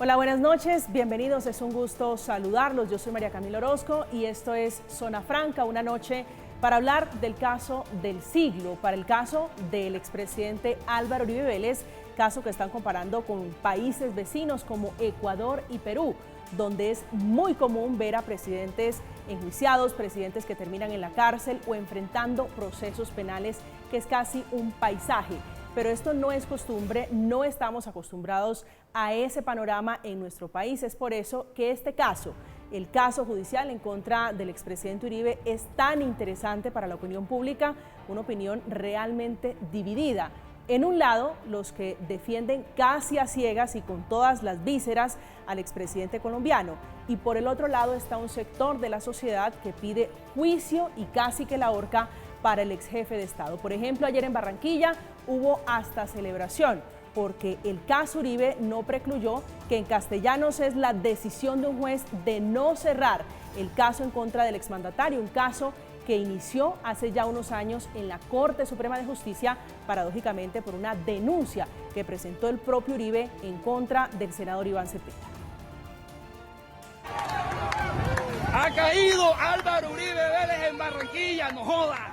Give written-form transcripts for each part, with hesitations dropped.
Hola, buenas noches, bienvenidos, es un gusto saludarlos. Yo soy María Camila Orozco y esto es Zona Franca, una noche para hablar del caso del siglo, para el caso del expresidente Álvaro Uribe Vélez, caso que están comparando con países vecinos como Ecuador y Perú, donde es muy común ver a presidentes enjuiciados, presidentes que terminan en la cárcel o enfrentando procesos penales, que es casi un paisaje. Pero esto no es costumbre, no estamos acostumbrados a ese panorama en nuestro país. Es por eso que este caso, el caso judicial en contra del expresidente Uribe, es tan interesante para la opinión pública, una opinión realmente dividida. En un lado, los que defienden casi a ciegas y con todas las vísceras al expresidente colombiano, y por el otro lado está un sector de la sociedad que pide juicio y casi que la horca para el ex jefe de Estado. Por ejemplo, ayer en Barranquilla hubo hasta celebración, porque el caso Uribe no precluyó que en Castellanos es la decisión de un juez de no cerrar el caso en contra del exmandatario, un caso que inició hace ya unos años en la Corte Suprema de Justicia, paradójicamente por una denuncia que presentó el propio Uribe en contra del senador Iván Cepeda. Ha caído Álvaro Uribe Vélez en Barranquilla, no joda.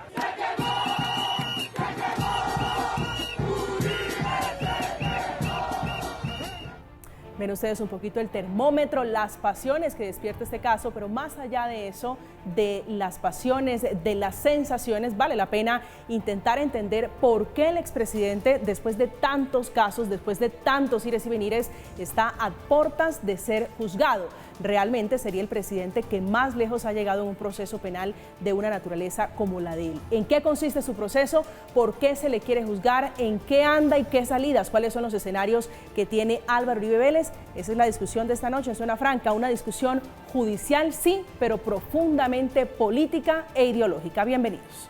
Ven ustedes un poquito el termómetro, las pasiones que despierta este caso, pero más allá de eso, de las pasiones, de las sensaciones, vale la pena intentar entender por qué el expresidente, después de tantos casos, después de tantos ires y venires, está a puertas de ser juzgado. Realmente sería el presidente que más lejos ha llegado en un proceso penal de una naturaleza como la de él. ¿En qué consiste su proceso? ¿Por qué se le quiere juzgar? ¿En qué anda y qué salidas? ¿Cuáles son los escenarios que tiene Álvaro Uribe Vélez? Esa es la discusión de esta noche en Zona Franca, una discusión judicial sí, pero profundamente política e ideológica. Bienvenidos.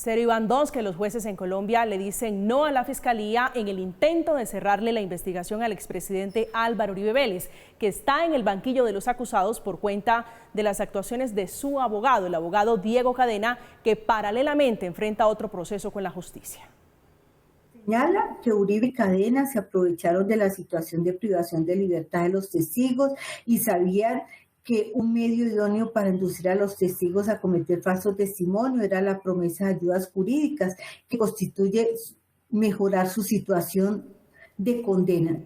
Cero y van dos que los jueces en Colombia le dicen no a la Fiscalía en el intento de cerrarle la investigación al expresidente Álvaro Uribe Vélez, que está en el banquillo de los acusados por cuenta de las actuaciones de su abogado, el abogado Diego Cadena, que paralelamente enfrenta otro proceso con la justicia. Señala que Uribe y Cadena se aprovecharon de la situación de privación de libertad de los testigos y sabían que un medio idóneo para inducir a los testigos a cometer falso testimonio era la promesa de ayudas jurídicas, que constituye mejorar su situación de condena.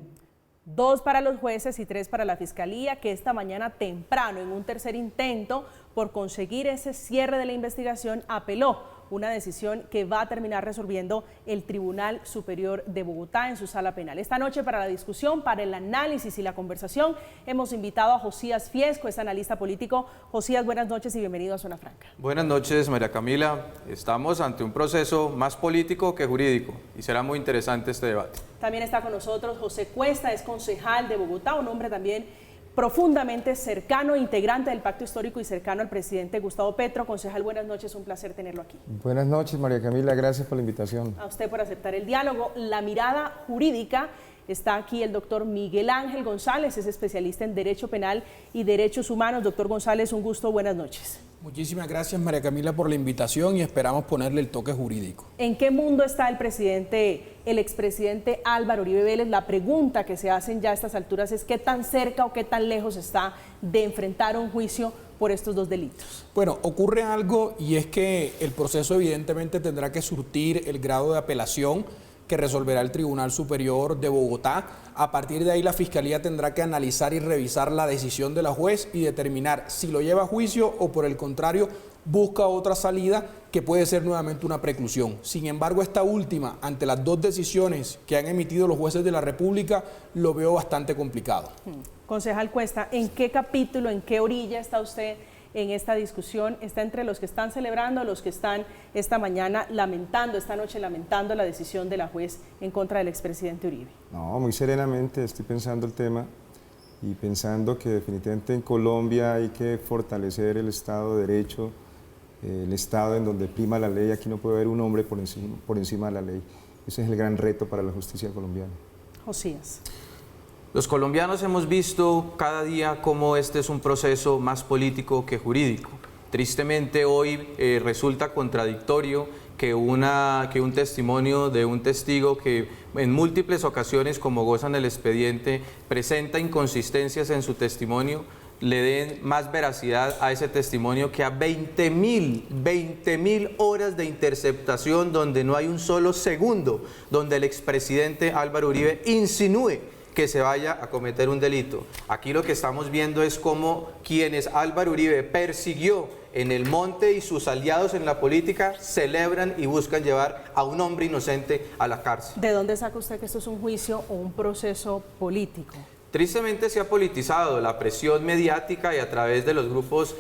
2 para los jueces y 3 para la Fiscalía, que esta mañana temprano, en un tercer intento por conseguir ese cierre de la investigación, apeló una decisión que va a terminar resolviendo el Tribunal Superior de Bogotá en su sala penal. Esta noche, para la discusión, para el análisis y la conversación, hemos invitado a Josías Fiesco, es analista político. Josías, buenas noches y bienvenido a Zona Franca. Buenas noches, María Camila. Estamos ante un proceso más político que jurídico y será muy interesante este debate. También está con nosotros José Cuesta, es concejal de Bogotá, un hombre también profundamente cercano, integrante del Pacto Histórico y cercano al presidente Gustavo Petro. Concejal, buenas noches, un placer tenerlo aquí. Buenas noches, María Camila, gracias por la invitación. A usted por aceptar el diálogo. La mirada jurídica, está aquí el doctor Miguel Ángel González, es especialista en Derecho Penal y Derechos Humanos. Doctor González, un gusto, buenas noches. Muchísimas gracias, María Camila, por la invitación y esperamos ponerle el toque jurídico. ¿En qué mundo está el expresidente Álvaro Uribe Vélez? La pregunta que se hacen ya a estas alturas es ¿qué tan cerca o qué tan lejos está de enfrentar un juicio por estos dos delitos? Bueno, ocurre algo y es que el proceso evidentemente tendrá que surtir el grado de apelación que resolverá el Tribunal Superior de Bogotá. A partir de ahí la Fiscalía tendrá que analizar y revisar la decisión de la juez y determinar si lo lleva a juicio o por el contrario busca otra salida que puede ser nuevamente una preclusión. Sin embargo, esta última, ante las dos decisiones que han emitido los jueces de la República, lo veo bastante complicado. Concejal Cuesta, ¿en qué capítulo, en qué orilla está usted en esta discusión? ¿Está entre los que están celebrando, los que están esta mañana lamentando, esta noche lamentando la decisión de la juez en contra del expresidente Uribe? No, muy serenamente estoy pensando el tema y pensando que definitivamente en Colombia hay que fortalecer el Estado de Derecho el Estado en donde prima la ley, aquí no puede haber un hombre por encima de la ley. Ese es el gran reto para la justicia colombiana. Josías. Los colombianos hemos visto cada día cómo este es un proceso más político que jurídico. Tristemente hoy resulta contradictorio que un testimonio de un testigo que en múltiples ocasiones, como gozan el expediente, presenta inconsistencias en su testimonio, le den más veracidad a ese testimonio que a 20.000 horas de interceptación donde no hay un solo segundo, donde el expresidente Álvaro Uribe insinúe que se vaya a cometer un delito. Aquí lo que estamos viendo es cómo quienes Álvaro Uribe persiguió en el monte y sus aliados en la política celebran y buscan llevar a un hombre inocente a la cárcel. ¿De dónde saca usted que esto es un juicio o un proceso político? Tristemente se ha politizado la presión mediática y a través de los grupos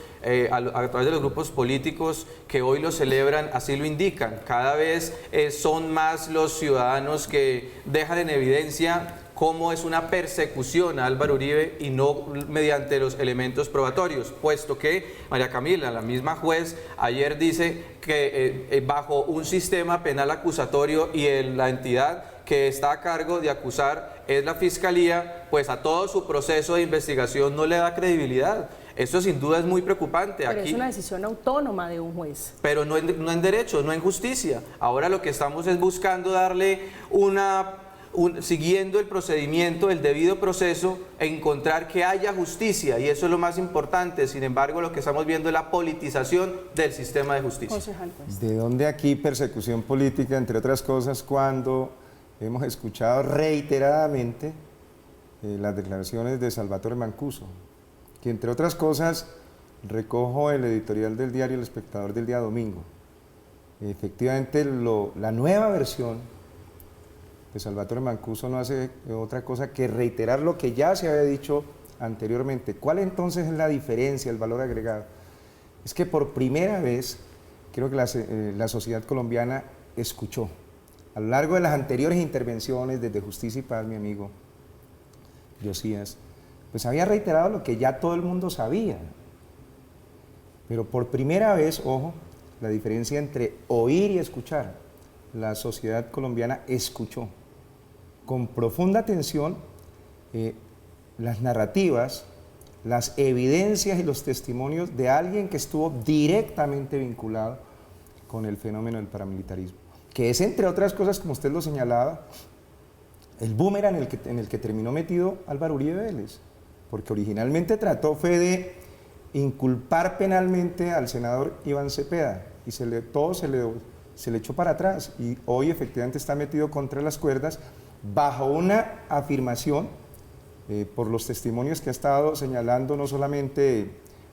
políticos que hoy lo celebran, así lo indican. Cada vez son más los ciudadanos que dejan en evidencia cómo es una persecución a Álvaro Uribe y no mediante los elementos probatorios, puesto que María Camila, la misma juez, ayer dice que bajo un sistema penal acusatorio y la entidad que está a cargo de acusar es la Fiscalía, pues a todo su proceso de investigación no le da credibilidad. Esto sin duda es muy preocupante. Pero aquí es una decisión autónoma de un juez. Pero no en derecho, no en justicia. Ahora lo que estamos es buscando darle siguiendo el procedimiento, el debido proceso, encontrar que haya justicia, y eso es lo más importante. Sin embargo, lo que estamos viendo es la politización del sistema de justicia. Concejal, pues. ¿De dónde aquí persecución política, entre otras cosas, cuando hemos escuchado reiteradamente las declaraciones de Salvatore Mancuso, que entre otras cosas recojo el editorial del diario El Espectador del día domingo? Efectivamente, la nueva versión de Salvatore Mancuso no hace otra cosa que reiterar lo que ya se había dicho anteriormente. ¿Cuál entonces es la diferencia, el valor agregado? Es que por primera vez creo que la sociedad colombiana escuchó. A lo largo de las anteriores intervenciones, desde Justicia y Paz, mi amigo Josías, pues había reiterado lo que ya todo el mundo sabía. Pero por primera vez, ojo, la diferencia entre oír y escuchar. La sociedad colombiana escuchó con profunda atención las narrativas, las evidencias y los testimonios de alguien que estuvo directamente vinculado con el fenómeno del paramilitarismo, que es, entre otras cosas, como usted lo señalaba, el boomerang en el que terminó metido Álvaro Uribe Vélez, porque originalmente fue de inculpar penalmente al senador Iván Cepeda, y se le echó para atrás, y hoy efectivamente está metido contra las cuerdas bajo una afirmación por los testimonios que ha estado señalando no solamente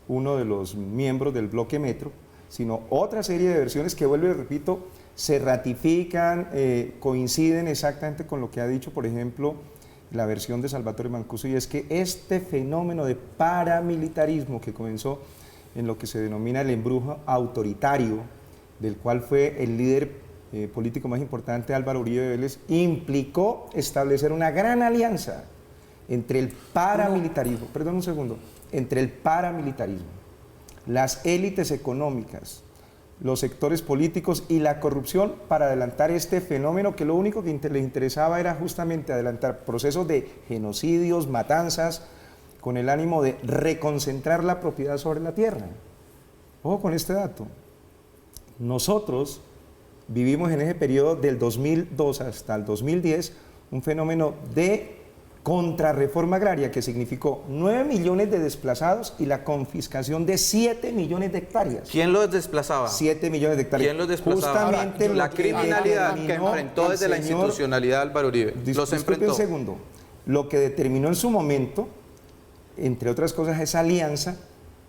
uno de los miembros del bloque Metro, sino otra serie de versiones que, vuelvo y repito, se ratifican, coinciden exactamente con lo que ha dicho, por ejemplo, la versión de Salvatore Mancuso, y es que este fenómeno de paramilitarismo que comenzó en lo que se denomina el embrujo autoritario, del cual fue el líder político más importante, Álvaro Uribe Vélez, implicó establecer una gran alianza entre el paramilitarismo, entre el paramilitarismo, las élites económicas, los sectores políticos y la corrupción para adelantar este fenómeno que lo único que les interesaba era justamente adelantar procesos de genocidios, matanzas, con el ánimo de reconcentrar la propiedad sobre la tierra. Ojo con este dato. Nosotros vivimos en ese periodo del 2002 hasta el 2010 un fenómeno de contrarreforma agraria que significó 9 millones de desplazados y la confiscación de 7 millones de hectáreas. ¿Quién los desplazaba? 7 millones de hectáreas. ¿Quién los desplazaba? Justamente ahora, la criminalidad que enfrentó desde la institucionalidad Álvaro Uribe. Los enfrentó. Un segundo. Lo que determinó en su momento, entre otras cosas, esa alianza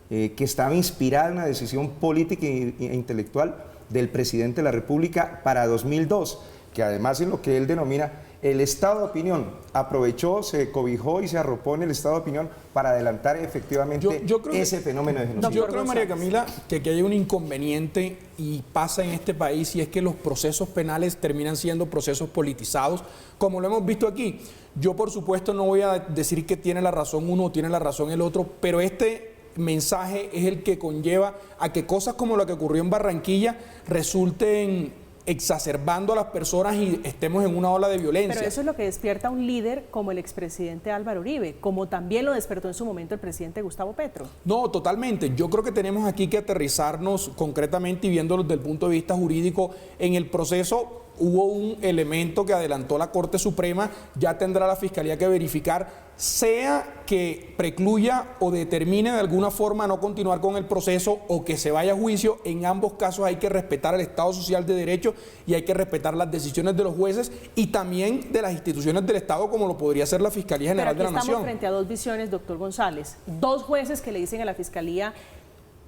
que estaba inspirada en una decisión política e intelectual del presidente de la República para 2002, que además es lo que él denomina el estado de opinión. Aprovechó, se cobijó y se arropó en el estado de opinión para adelantar efectivamente ese fenómeno de genocidio. Yo creo, María Camila, que aquí hay un inconveniente y pasa en este país, y es que los procesos penales terminan siendo procesos politizados, como lo hemos visto aquí. Yo, por supuesto, no voy a decir que tiene la razón uno o tiene la razón el otro, pero este mensaje es el que conlleva a que cosas como lo que ocurrió en Barranquilla resulten exacerbando a las personas y estemos en una ola de violencia. Pero eso es lo que despierta a un líder como el expresidente Álvaro Uribe, como también lo despertó en su momento el presidente Gustavo Petro. No, totalmente. Yo creo que tenemos aquí que aterrizarnos concretamente y viéndolo desde el punto de vista jurídico. En el proceso hubo un elemento que adelantó la Corte Suprema, ya tendrá la Fiscalía que verificar, sea que precluya o determine de alguna forma no continuar con el proceso o que se vaya a juicio. En ambos casos hay que respetar el Estado Social de Derecho y hay que respetar las decisiones de los jueces y también de las instituciones del Estado, como lo podría ser la Fiscalía General de la Nación. Estamos frente a dos visiones, doctor González. Dos jueces que le dicen a la Fiscalía,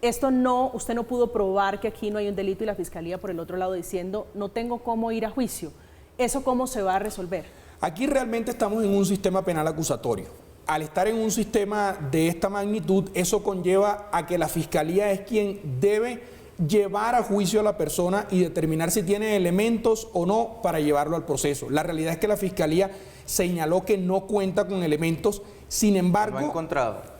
esto no, usted no pudo probar que aquí no hay un delito, y la Fiscalía por el otro lado diciendo, no tengo cómo ir a juicio. ¿Eso cómo se va a resolver? Aquí realmente estamos en un sistema penal acusatorio. Al estar en un sistema de esta magnitud, eso conlleva a que la Fiscalía es quien debe llevar a juicio a la persona y determinar si tiene elementos o no para llevarlo al proceso. La realidad es que la Fiscalía señaló que no cuenta con elementos, sin embargo... No ha encontrado.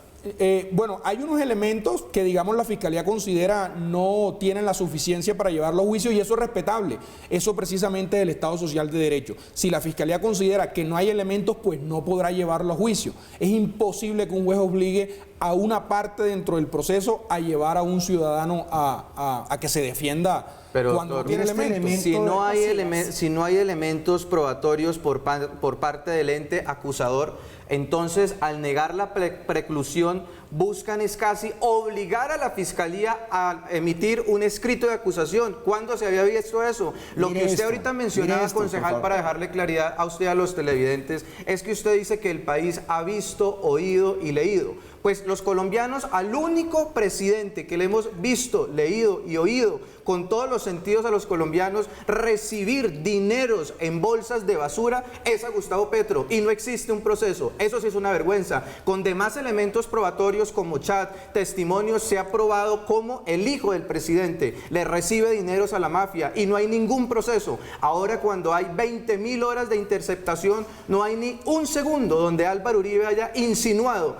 Bueno, hay unos elementos que, digamos, la Fiscalía considera no tienen la suficiencia para llevarlo a juicio y eso es respetable. Eso precisamente es el Estado Social de Derecho. Si la Fiscalía considera que no hay elementos, pues no podrá llevarlo a juicio. Es imposible que un juez obligue a una parte dentro del proceso a llevar a un ciudadano a que se defienda. Pero cuando no tiene elementos. Si no hay elementos probatorios por parte del ente acusador, entonces al negar la preclusión buscan es casi obligar a la Fiscalía a emitir un escrito de acusación. ¿Cuándo se había visto eso? Lo que usted ahorita mencionaba, concejal, para dejarle claridad a usted y a los televidentes, es que usted dice que el país ha visto, oído y leído. Pues los colombianos, al único presidente que le hemos visto, leído y oído con todos los sentidos a los colombianos recibir dineros en bolsas de basura es a Gustavo Petro, y no existe un proceso. Eso sí es una vergüenza. Con demás elementos probatorios como chat, testimonios, se ha probado cómo el hijo del presidente le recibe dineros a la mafia y no hay ningún proceso. Ahora, cuando hay 20.000 horas de interceptación, no hay ni un segundo donde Álvaro Uribe haya insinuado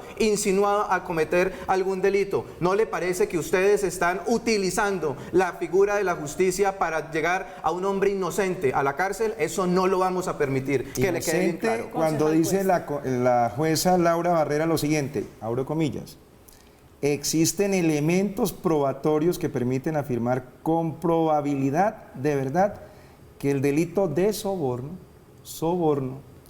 a cometer algún delito. ¿No le parece que ustedes están utilizando la figura de la justicia para llegar a un hombre inocente a la cárcel? Eso no lo vamos a permitir. Que le quede bien claro. Cuando dice la jueza Laura Barrera lo siguiente, abro comillas, existen elementos probatorios que permiten afirmar con probabilidad de verdad que el delito de soborno,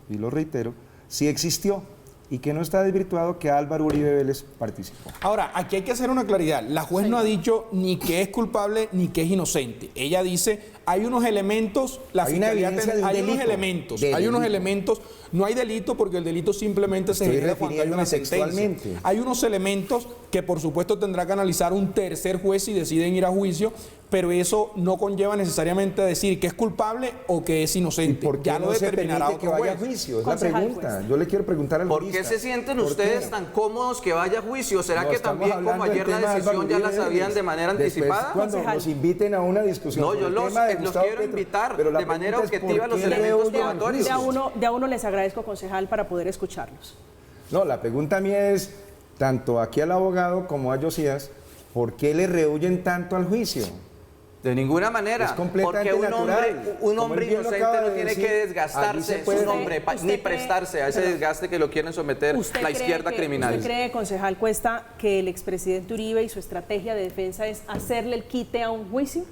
y lo reitero, sí existió y que no está desvirtuado que Álvaro Uribe Vélez participó. Ahora, aquí hay que hacer una claridad. La juez no ha dicho ni que es culpable ni que es inocente. Ella dice, hay unos elementos, la Fiscalía hay unos elementos, no hay delito porque el delito simplemente se genera cuando hay una sentencia. Hay unos elementos que por supuesto tendrá que analizar un tercer juez si deciden ir a juicio, pero eso no conlleva necesariamente a decir que es culpable o que es inocente. ¿Y por qué ya no lo se determinará permite otro que vaya juez? a juicio? Es la pregunta. Yo le quiero preguntar al ¿Por qué se sienten ustedes tan cómodos que vaya a juicio? ¿Será que también, como ayer la decisión ya la sabían de manera anticipada? Cuando nos inviten a una discusión. No, yo los quiero invitar de manera objetiva a los elementos probatorios. De a uno les agradezco, concejal, para poder escucharlos. No, la pregunta mía es, tanto aquí al abogado como a Josías, ¿por qué le rehuyen tanto al juicio? De ninguna manera, es completamente porque natural. un hombre inocente no tiene que desgastarse su nombre, ni prestarse a ese desgaste que lo quieren someter la izquierda criminal. ¿Usted cree, concejal Cuesta, que el expresidente Uribe y su estrategia de defensa es hacerle el quite a un juicio?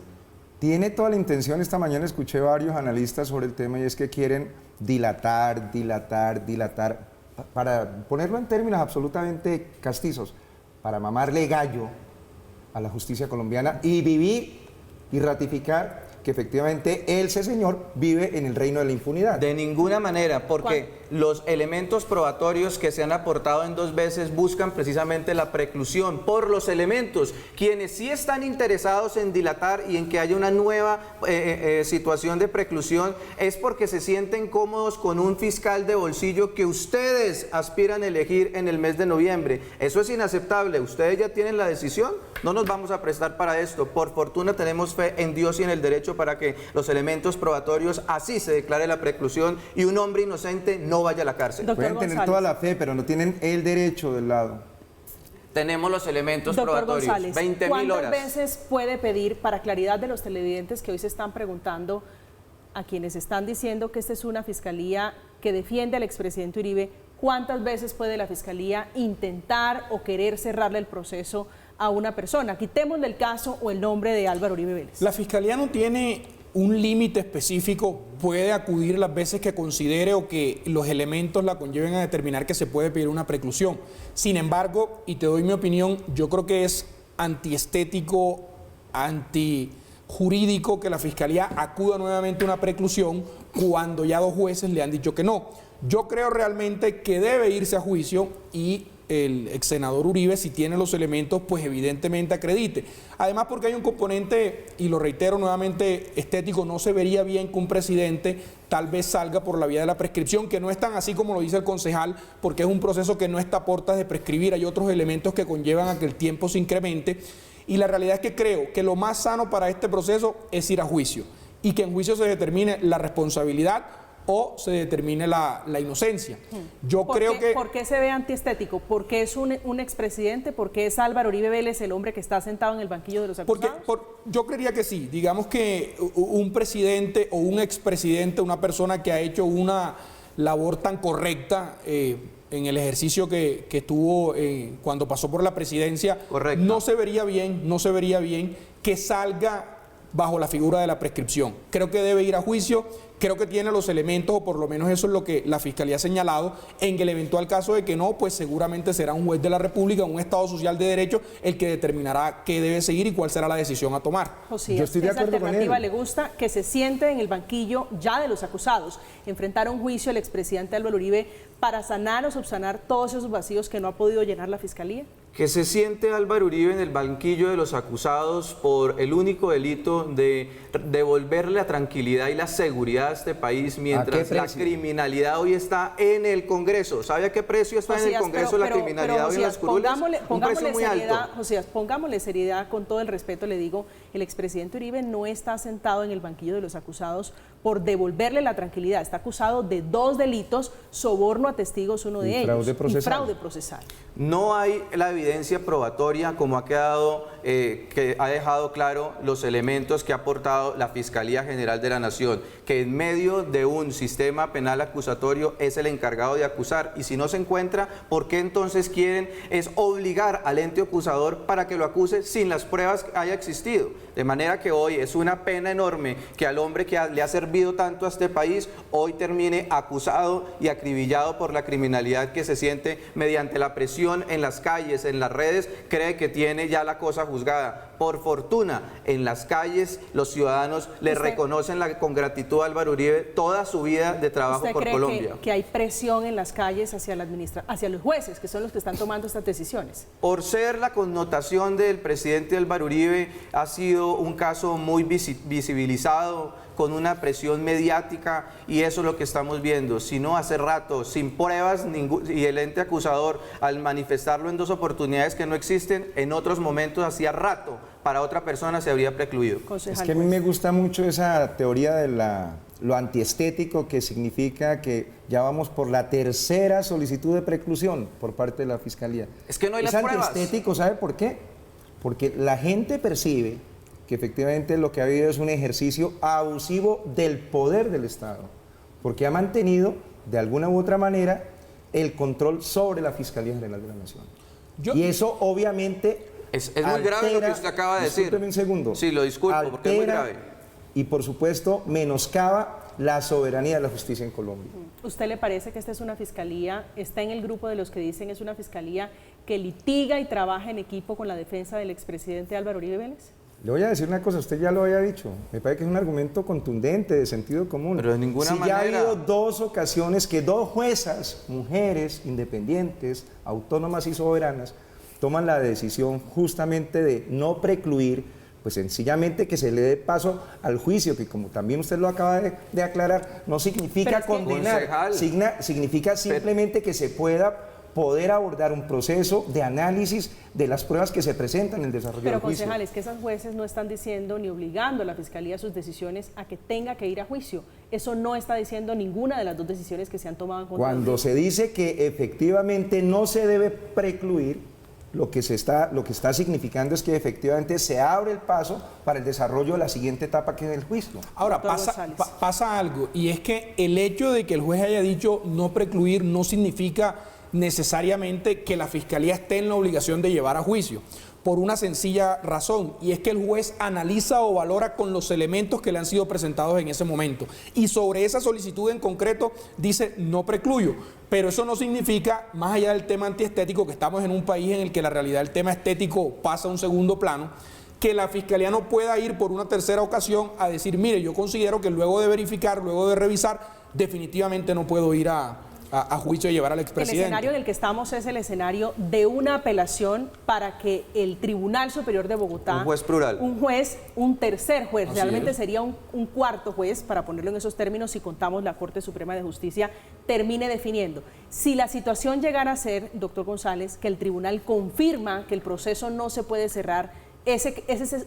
Tiene toda la intención. Esta mañana escuché varios analistas sobre el tema y es que quieren dilatar, para ponerlo en términos absolutamente castizos, para mamarle gallo a la justicia colombiana y vivir y ratificar que efectivamente ese señor vive en el reino de la impunidad. De ninguna manera, porque los elementos probatorios que se han aportado en 2 veces buscan precisamente la preclusión por los elementos. Quienes sí están interesados en dilatar y en que haya una nueva situación de preclusión es porque se sienten cómodos con un fiscal de bolsillo que ustedes aspiran a elegir en el mes de noviembre. Eso es inaceptable. Ustedes ya tienen la decisión. No nos vamos a prestar para esto. Por fortuna tenemos fe en Dios y en el derecho para que los elementos probatorios así se declare la preclusión y un hombre inocente no vaya a la cárcel. Pueden tener toda la fe, pero no tienen el derecho del lado. tenemos los elementos Doctor probatorios. González, 20.000 horas. ¿cuántas veces puede pedir, para claridad de los televidentes que hoy se están preguntando, a quienes están diciendo que esta es una fiscalía que defiende al expresidente Uribe, cuántas veces puede la fiscalía intentar o querer cerrarle el proceso a una persona? Quitémosle el caso o el nombre de Álvaro Uribe Vélez. La fiscalía no tiene un límite específico, puede acudir las veces que considere o que los elementos la conlleven a determinar que se puede pedir una preclusión. Sin embargo, y te doy mi opinión, yo creo que es antiestético, antijurídico que la fiscalía acuda nuevamente a una preclusión cuando ya 2 jueces le han dicho que no. Yo creo realmente que debe irse a juicio y el ex senador Uribe, si tiene los elementos, pues evidentemente acredite. Además, porque hay un componente, y lo reitero nuevamente, estético. No se vería bien que un presidente tal vez salga por la vía de la prescripción, que no es tan así como lo dice el concejal, porque es un proceso que no está a puertas de prescribir. Hay otros elementos que conllevan a que el tiempo se incremente. Y la realidad es que creo que lo más sano para este proceso es ir a juicio y que en juicio se determine la responsabilidad o se determine la inocencia. Yo creo que... ¿Por qué se ve antiestético? ¿Porque es un expresidente? ¿Porque es Álvaro Uribe Vélez el hombre que está sentado en el banquillo de los acusados? Yo creería que sí. Digamos que un presidente o un expresidente, una persona que ha hecho una labor tan correcta en el ejercicio que tuvo cuando pasó por la presidencia, correcto, no se vería bien que salga bajo la figura de la prescripción. Creo que debe ir a juicio, creo que tiene los elementos, o por lo menos eso es lo que la Fiscalía ha señalado. En el eventual caso de que no, pues seguramente será un juez de la República, un Estado social de derecho, el que determinará qué debe seguir y cuál será la decisión a tomar. José, yo estoy de acuerdo con él. ¿Esa alternativa le gusta? Que se siente en el banquillo ya de los acusados, enfrentar a un juicio al expresidente Álvaro Uribe para sanar o subsanar todos esos vacíos que no ha podido llenar la Fiscalía. Que se siente Álvaro Uribe en el banquillo de los acusados por el único delito de devolverle la tranquilidad y la seguridad a este país, mientras la criminalidad hoy está en el Congreso. ¿Sabe a qué precio está en el Congreso la criminalidad hoy en las curules? Un precio muy alto. Josías, pongámosle seriedad, con todo el respeto le digo, el expresidente Uribe no está sentado en el banquillo de los acusados por devolverle la tranquilidad. Está acusado de 2 delitos, soborno a testigos, uno de ellos, y fraude procesal. No hay la evidencia probatoria, como ha quedado, que ha dejado claro los elementos que ha aportado la Fiscalía General de la Nación, que en medio de un sistema penal acusatorio es el encargado de acusar, y si no se encuentra, ¿por qué entonces quieren es obligar al ente acusador para que lo acuse sin las pruebas que haya existido? De manera que hoy es una pena enorme que al hombre que le ha servido tanto a este país hoy termine acusado y acribillado por la criminalidad que se siente mediante la presión en las calles, en las redes, cree que tiene ya la cosa juzgada. Por fortuna, en las calles los ciudadanos le reconocen con gratitud a Álvaro Uribe toda su vida de trabajo por Colombia. ¿Usted cree que hay presión en las calles hacia los jueces, que son los que están tomando estas decisiones? Por ser la connotación del presidente Álvaro Uribe, ha sido un caso muy visibilizado, con una presión mediática, y eso es lo que estamos viendo. Si no, hace rato, sin pruebas, y el ente acusador, al manifestarlo en 2 oportunidades que no existen, en otros momentos, hacía rato, para otra persona se habría precluido. Es que a mí me gusta mucho esa teoría de lo antiestético, que significa que ya vamos por la 3ª solicitud de preclusión por parte de la Fiscalía. Es que no hay las pruebas. Es antiestético, ¿sabe por qué? Porque la gente percibe que efectivamente lo que ha habido es un ejercicio abusivo del poder del Estado, porque ha mantenido de alguna u otra manera el control sobre la Fiscalía General de la Nación. Y eso obviamente es muy grave lo que usted acaba de decir. Discúlpeme un segundo. Sí, lo disculpo, porque es muy grave. Y por supuesto menoscaba la soberanía de la justicia en Colombia. ¿Usted le parece que esta es una fiscalía, está en el grupo de los que dicen es una fiscalía que litiga y trabaja en equipo con la defensa del expresidente Álvaro Uribe Vélez? Le voy a decir una cosa, usted ya lo había dicho, me parece que es un argumento contundente, de sentido común. Pero de ninguna manera. Ya ha habido 2 ocasiones que 2 juezas, mujeres, independientes, autónomas y soberanas, toman la decisión justamente de no precluir, pues sencillamente que se le dé paso al juicio, que como también usted lo acaba de aclarar, no significa condenar, significa simplemente que se pueda poder abordar un proceso de análisis de las pruebas que se presentan en el desarrollo del juicio. Pero concejales, que esas jueces no están diciendo ni obligando a la Fiscalía a sus decisiones a que tenga que ir a juicio. Eso no está diciendo ninguna de las 2 decisiones que se han tomado en contra. Cuando se dice que efectivamente no se debe precluir, lo que está significando es que efectivamente se abre el paso para el desarrollo de la siguiente etapa, que es el juicio. Ahora, pasa algo, y es que el hecho de que el juez haya dicho no precluir no significa necesariamente que la Fiscalía esté en la obligación de llevar a juicio, por una sencilla razón, y es que el juez analiza o valora con los elementos que le han sido presentados en ese momento, y sobre esa solicitud en concreto dice no precluyo. Pero eso no significa, más allá del tema antiestético, que estamos en un país en el que la realidad del tema estético pasa a un segundo plano, que la Fiscalía no pueda ir por una tercera ocasión a decir, mire, yo considero que luego de verificar, luego de revisar, definitivamente no puedo ir a juicio y llevar al expresidente. El escenario en el que estamos es el escenario de una apelación para que el Tribunal Superior de Bogotá, un juez plural, un tercer juez, Así realmente es. sería un cuarto juez, para ponerlo en esos términos, si contamos la Corte Suprema de Justicia, termine definiendo. Si la situación llegara a ser, doctor González, que el tribunal confirma que el proceso no se puede cerrar, ese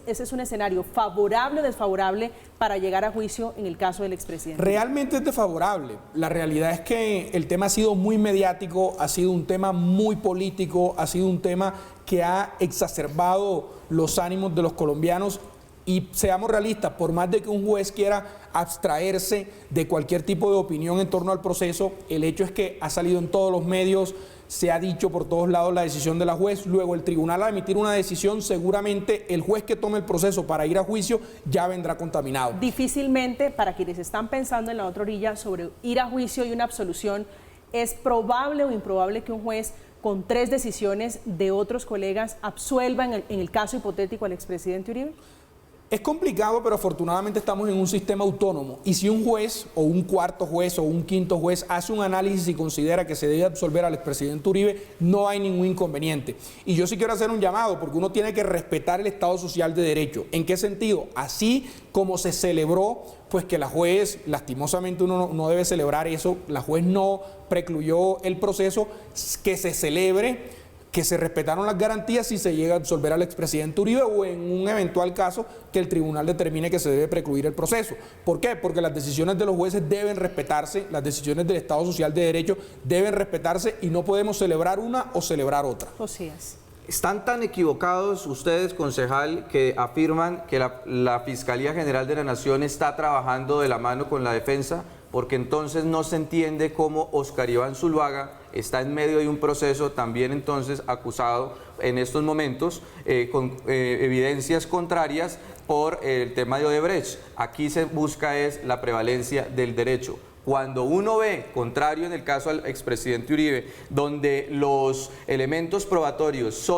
es un escenario favorable o desfavorable para llegar a juicio en el caso del expresidente. Realmente es desfavorable. La realidad es que el tema ha sido muy mediático, ha sido un tema muy político, ha sido un tema que ha exacerbado los ánimos de los colombianos. Y seamos realistas, por más de que un juez quiera abstraerse de cualquier tipo de opinión en torno al proceso, el hecho es que ha salido en todos los medios, se ha dicho por todos lados la decisión de la juez, luego el tribunal al emitir una decisión, seguramente el juez que tome el proceso para ir a juicio ya vendrá contaminado. Difícilmente, para quienes están pensando en la otra orilla sobre ir a juicio y una absolución, es probable o improbable que un juez con 3 decisiones de otros colegas absuelva en el caso hipotético al expresidente Uribe. Es complicado, pero afortunadamente estamos en un sistema autónomo, y si un juez o un cuarto juez o un quinto juez hace un análisis y considera que se debe absolver al expresidente Uribe, no hay ningún inconveniente. Y yo sí quiero hacer un llamado, porque uno tiene que respetar el Estado Social de Derecho. ¿En qué sentido? Así como se celebró, pues que la juez, lastimosamente uno no debe celebrar eso, la juez no precluyó el proceso, que se celebre que se respetaron las garantías si se llega a absolver al expresidente Uribe, o en un eventual caso que el tribunal determine que se debe precluir el proceso. ¿Por qué? Porque las decisiones de los jueces deben respetarse, las decisiones del Estado Social de Derecho deben respetarse, y no podemos celebrar una o celebrar otra. Josías. ¿Están tan equivocados ustedes, concejal, que afirman que la Fiscalía General de la Nación está trabajando de la mano con la defensa? Porque entonces no se entiende cómo Oscar Iván Zuluaga está en medio de un proceso, también entonces acusado en estos momentos con evidencias contrarias por el tema de Odebrecht. Aquí se busca es la prevalencia del derecho. Cuando uno ve, contrario en el caso al expresidente Uribe, donde los elementos probatorios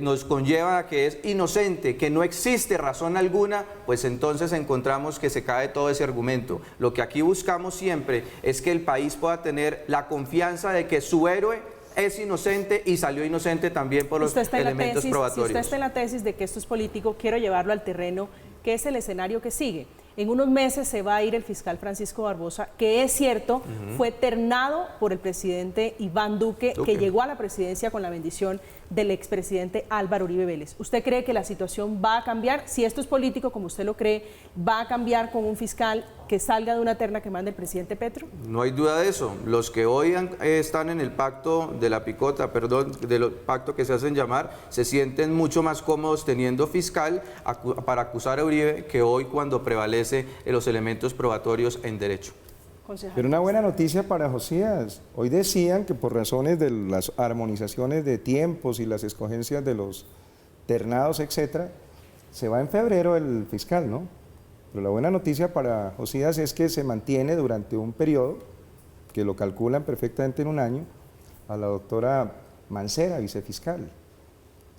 nos conllevan a que es inocente, que no existe razón alguna, pues entonces encontramos que se cae todo ese argumento. Lo que aquí buscamos siempre es que el país pueda tener la confianza de que su héroe es inocente y salió inocente también por los elementos probatorios. Si usted está en la tesis de que esto es político, quiero llevarlo al terreno, que es el escenario que sigue. En unos meses se va a ir el fiscal Francisco Barbosa, que es cierto, fue ternado por el presidente Iván Duque, que llegó a la presidencia con la bendición del expresidente Álvaro Uribe Vélez. ¿Usted cree que la situación va a cambiar? Si esto es político, como usted lo cree, ¿va a cambiar con un fiscal que salga de una terna que manda el presidente Petro? No hay duda de eso. Los que hoy están en el pacto de la picota, del pacto que se hacen llamar, se sienten mucho más cómodos teniendo fiscal para acusar a Uribe que hoy, cuando prevalece los elementos probatorios en derecho. Concejal. Pero una buena noticia para Josías. Hoy decían que por razones de las armonizaciones de tiempos y las escogencias de los ternados, etcétera, se va en febrero el fiscal, ¿no? Pero la buena noticia para Josías es que se mantiene durante un periodo, que lo calculan perfectamente en un año, a la doctora Mancera, vicefiscal.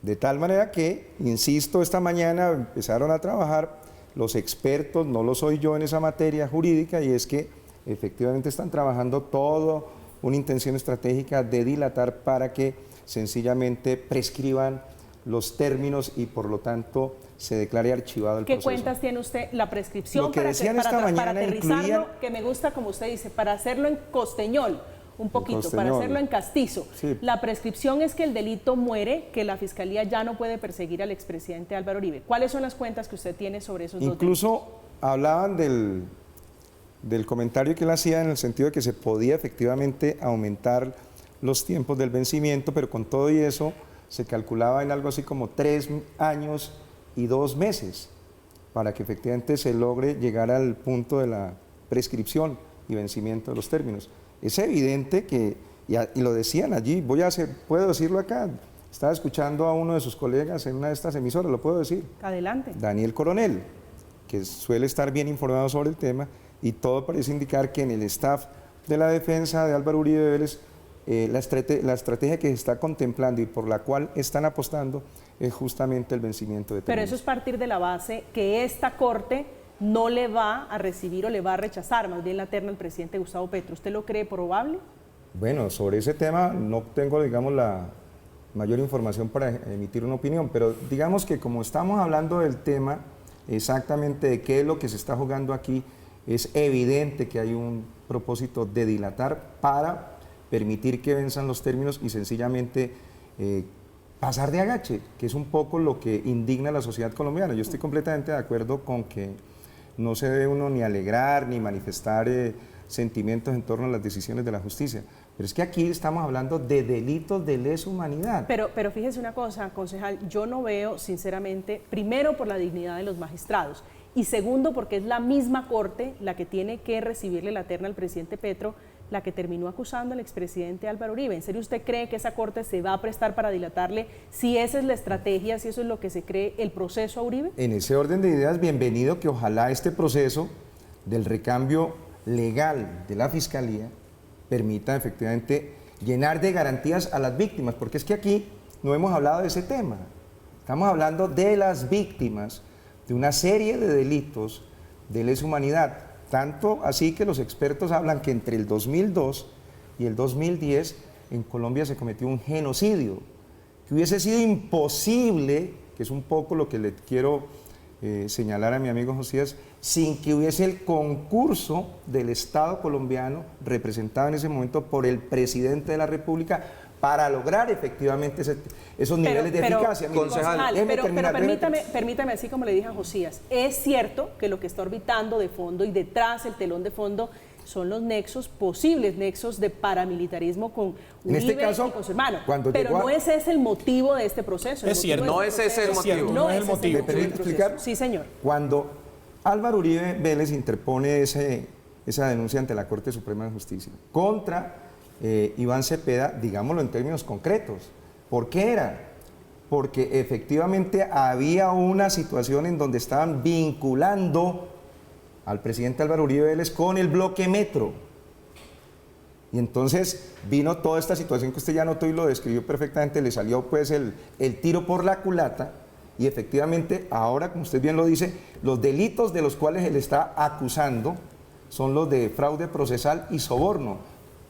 De tal manera que, insisto, esta mañana empezaron a trabajar los expertos, no lo soy yo en esa materia jurídica, y es que efectivamente están trabajando toda una intención estratégica de dilatar para que sencillamente prescriban los términos y por lo tanto se declare archivado el proceso. ¿Qué cuentas tiene usted? La prescripción Lo que para decían esta para mañana aterrizarlo, incluía- que me gusta como usted dice, para hacerlo en costeñol, un poquito, para costeñol. hacerlo en castizo. Sí. La prescripción es que el delito muere, que la Fiscalía ya no puede perseguir al expresidente Álvaro Uribe. ¿Cuáles son las cuentas que usted tiene sobre esos dos delitos? Incluso hablaban del comentario que él hacía en el sentido de que se podía efectivamente aumentar los tiempos del vencimiento, pero con todo y eso se calculaba en algo así como 3 años y 2 meses para que efectivamente se logre llegar al punto de la prescripción y vencimiento de los términos. Es evidente que, y lo decían allí, puedo decirlo acá, estaba escuchando a uno de sus colegas en una de estas emisoras, lo puedo decir. Adelante. Daniel Coronel, que suele estar bien informado sobre el tema, y todo parece indicar que en el staff de la defensa de Álvaro Uribe Vélez, la estrategia que se está contemplando y por la cual están apostando es justamente el vencimiento de términos. Pero eso es partir de la base que esta Corte no le va a recibir o le va a rechazar más bien la terna al presidente Gustavo Petro. ¿Usted lo cree probable? Bueno, sobre ese tema no tengo, digamos, la mayor información para emitir una opinión, pero digamos que como estamos hablando del tema exactamente de qué es lo que se está jugando aquí, es evidente que hay un propósito de dilatar para permitir que venzan los términos y sencillamente pasar de agache, que es un poco lo que indigna a la sociedad colombiana. Yo estoy completamente de acuerdo con que no se debe uno ni alegrar ni manifestar sentimientos en torno a las decisiones de la justicia. Pero es que aquí estamos hablando de delitos de lesa humanidad. Pero fíjese una cosa, concejal, yo no veo, sinceramente, primero por la dignidad de los magistrados y segundo porque es la misma Corte la que tiene que recibirle la terna al presidente Petro, la que terminó acusando al expresidente Álvaro Uribe. ¿En serio usted cree que esa Corte se va a prestar para dilatarle si esa es la estrategia, si eso es lo que se cree el proceso a Uribe? En ese orden de ideas, bienvenido que ojalá este proceso del recambio legal de la Fiscalía permita efectivamente llenar de garantías a las víctimas, porque es que aquí no hemos hablado de ese tema. Estamos hablando de las víctimas de una serie de delitos de lesa humanidad, tanto así que los expertos hablan que entre el 2002 y el 2010 en Colombia se cometió un genocidio, que hubiese sido imposible, que es un poco lo que le quiero señalar a mi amigo Josías, sin que hubiese el concurso del Estado colombiano representado en ese momento por el presidente de la República para lograr efectivamente esos niveles de eficacia. Permítame, así como le dije a Josías, es cierto que lo que está orbitando de fondo y detrás, el telón de fondo, son los nexos, posibles nexos de paramilitarismo con Uribe y con su hermano. Pero no ese es el motivo de este proceso. Es cierto, no ese es el motivo. No es el motivo. ¿Me permite explicar? Sí, señor. Cuando Álvaro Uribe Vélez interpone esa denuncia ante la Corte Suprema de Justicia contra Iván Cepeda, digámoslo en términos concretos. ¿Por qué era? Porque efectivamente había una situación en donde estaban vinculando al presidente Álvaro Uribe Vélez con el bloque Metro. Y entonces vino toda esta situación que usted ya notó y lo describió perfectamente, le salió pues el tiro por la culata y efectivamente ahora, como usted bien lo dice, los delitos de los cuales él está acusando son los de fraude procesal y soborno.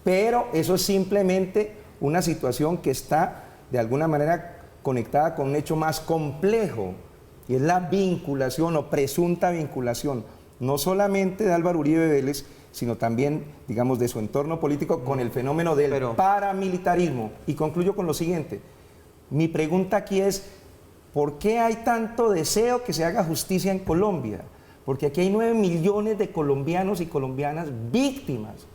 Pero eso es simplemente una situación que está de alguna manera conectada con un hecho más complejo y es la vinculación o presunta vinculación no solamente de Álvaro Uribe Vélez, sino también, digamos, de su entorno político con el fenómeno del paramilitarismo. Y concluyo con lo siguiente. Mi pregunta aquí es, ¿por qué hay tanto deseo que se haga justicia en Colombia? Porque aquí hay 9 millones de colombianos y colombianas víctimas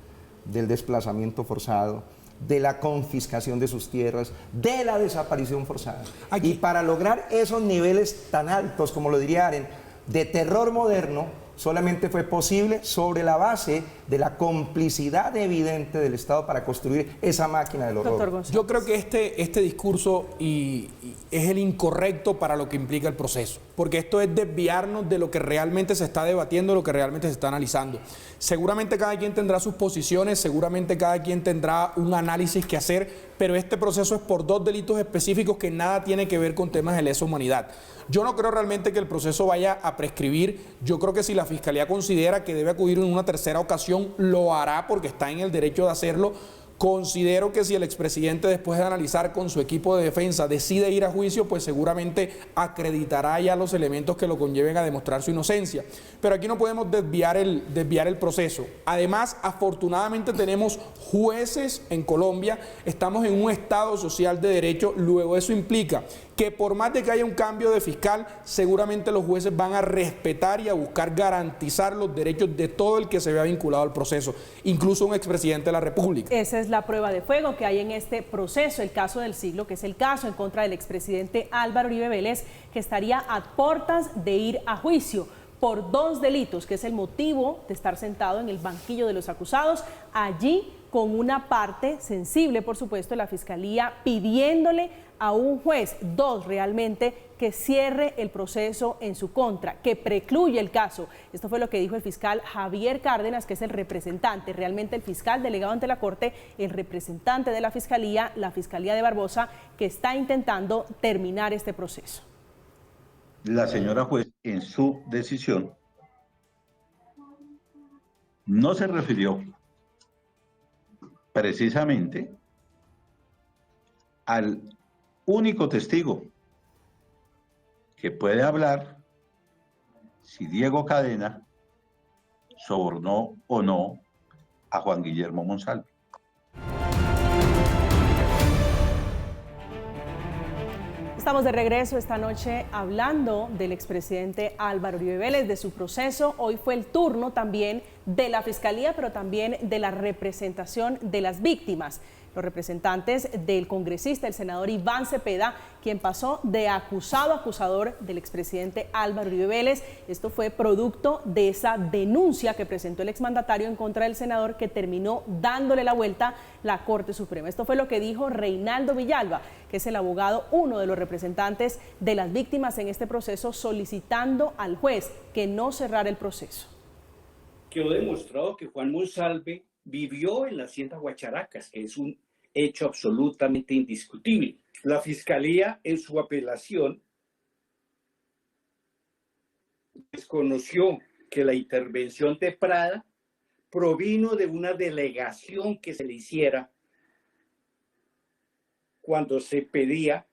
del desplazamiento forzado, de la confiscación de sus tierras, de la desaparición forzada. Y para lograr esos niveles tan altos, como lo diría Aren, de terror moderno, solamente fue posible sobre la base de la complicidad evidente del Estado para construir esa máquina del horror. Yo creo que este discurso es el incorrecto para lo que implica el proceso, porque esto es desviarnos de lo que realmente se está debatiendo, lo que realmente se está analizando. Seguramente cada quien tendrá sus posiciones, seguramente cada quien tendrá un análisis que hacer, pero este proceso es por 2 delitos específicos que nada tiene que ver con temas de lesa humanidad. Yo no creo realmente que el proceso vaya a prescribir. Yo creo que si la Fiscalía considera que debe acudir en una tercera ocasión, lo hará porque está en el derecho de hacerlo. Considero que si el expresidente, después de analizar con su equipo de defensa, decide ir a juicio, pues seguramente acreditará ya los elementos que lo conlleven a demostrar su inocencia. Pero aquí no podemos desviar el proceso. Además, afortunadamente tenemos jueces en Colombia, estamos en un Estado social de derecho, luego eso implica que por más de que haya un cambio de fiscal, seguramente los jueces van a respetar y a buscar garantizar los derechos de todo el que se vea vinculado al proceso, incluso un expresidente de la República. Esa es es la prueba de fuego que hay en este proceso, el caso del siglo, que es el caso en contra del expresidente Álvaro Uribe Vélez, que estaría a puertas de ir a juicio por 2 delitos, que es el motivo de estar sentado en el banquillo de los acusados, allí con una parte sensible, por supuesto, de la Fiscalía pidiéndole a un juez, 2 realmente, que cierre el proceso en su contra, que precluye el caso. Esto fue lo que dijo el fiscal Javier Cárdenas, que es el representante, realmente el fiscal delegado ante la Corte, el representante de la Fiscalía de Barbosa, que está intentando terminar este proceso. La señora juez, en su decisión, no se refirió precisamente al único testigo que puede hablar si Diego Cadena sobornó o no a Juan Guillermo Monsalve. Estamos de regreso esta noche hablando del expresidente Álvaro Uribe Vélez, de su proceso. Hoy fue el turno también de la Fiscalía, pero también de la representación de las víctimas. Los representantes del congresista, el senador Iván Cepeda, quien pasó de acusado a acusador del expresidente Álvaro Uribe Vélez. Esto fue producto de esa denuncia que presentó el exmandatario en contra del senador, que terminó dándole la vuelta la Corte Suprema. Esto fue lo que dijo Reinaldo Villalba, que es el abogado, uno de los representantes de las víctimas en este proceso, solicitando al juez que no cerrara el proceso. Quedó demostrado que Juan Monsalve vivió en la hacienda Guacharacas, que es un hecho absolutamente indiscutible. La Fiscalía, en su apelación, desconoció que la intervención de Prada provino de una delegación que se le hiciera cuando se pedía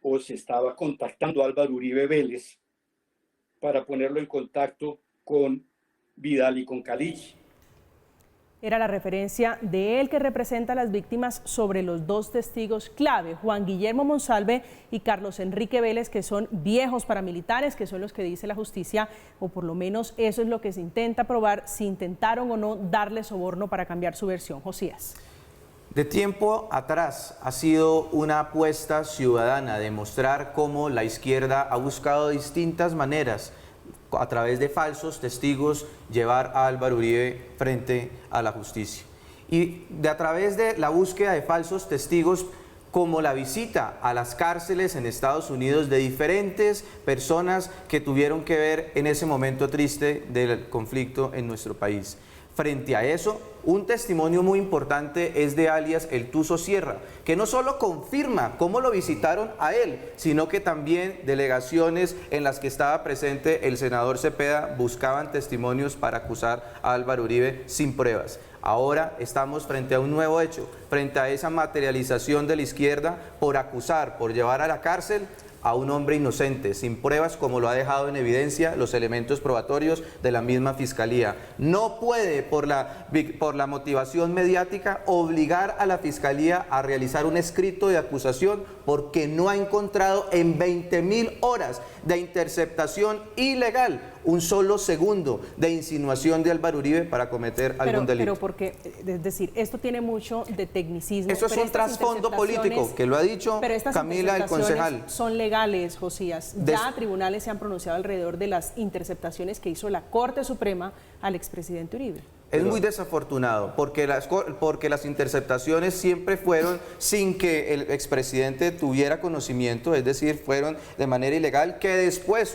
o se estaba contactando a Álvaro Uribe Vélez para ponerlo en contacto con Vidal y con Calich. Era la referencia de él que representa a las víctimas sobre los 2 testigos clave, Juan Guillermo Monsalve y Carlos Enrique Vélez, que son viejos paramilitares, que son los que dice la justicia, o por lo menos eso es lo que se intenta probar, si intentaron o no darle soborno para cambiar su versión. Josías. De tiempo atrás ha sido una apuesta ciudadana demostrar cómo la izquierda ha buscado distintas maneras, a través de falsos testigos, llevar a Álvaro Uribe frente a la justicia. Y a través de la búsqueda de falsos testigos, como la visita a las cárceles en Estados Unidos de diferentes personas que tuvieron que ver en ese momento triste del conflicto en nuestro país. Frente a eso, un testimonio muy importante es de alias El Tuzo Sierra, que no solo confirma cómo lo visitaron a él, sino que también delegaciones en las que estaba presente el senador Cepeda buscaban testimonios para acusar a Álvaro Uribe sin pruebas. Ahora estamos frente a un nuevo hecho, frente a esa materialización de la izquierda por acusar, por llevar a la cárcel a un hombre inocente, sin pruebas, como lo ha dejado en evidencia los elementos probatorios de la misma Fiscalía. No puede, por la motivación mediática, obligar a la Fiscalía a realizar un escrito de acusación porque no ha encontrado en 20.000 horas de interceptación ilegal un solo segundo de insinuación de Álvaro Uribe para cometer algún delito. Pero porque, es decir, esto tiene mucho de tecnicismo. Eso es un trasfondo político, que lo ha dicho Camila, el concejal. Son legales, Josías. Ya tribunales se han pronunciado alrededor de las interceptaciones que hizo la Corte Suprema al expresidente Uribe. Es muy desafortunado, porque las interceptaciones siempre fueron sin que el expresidente tuviera conocimiento, es decir, fueron de manera ilegal, que después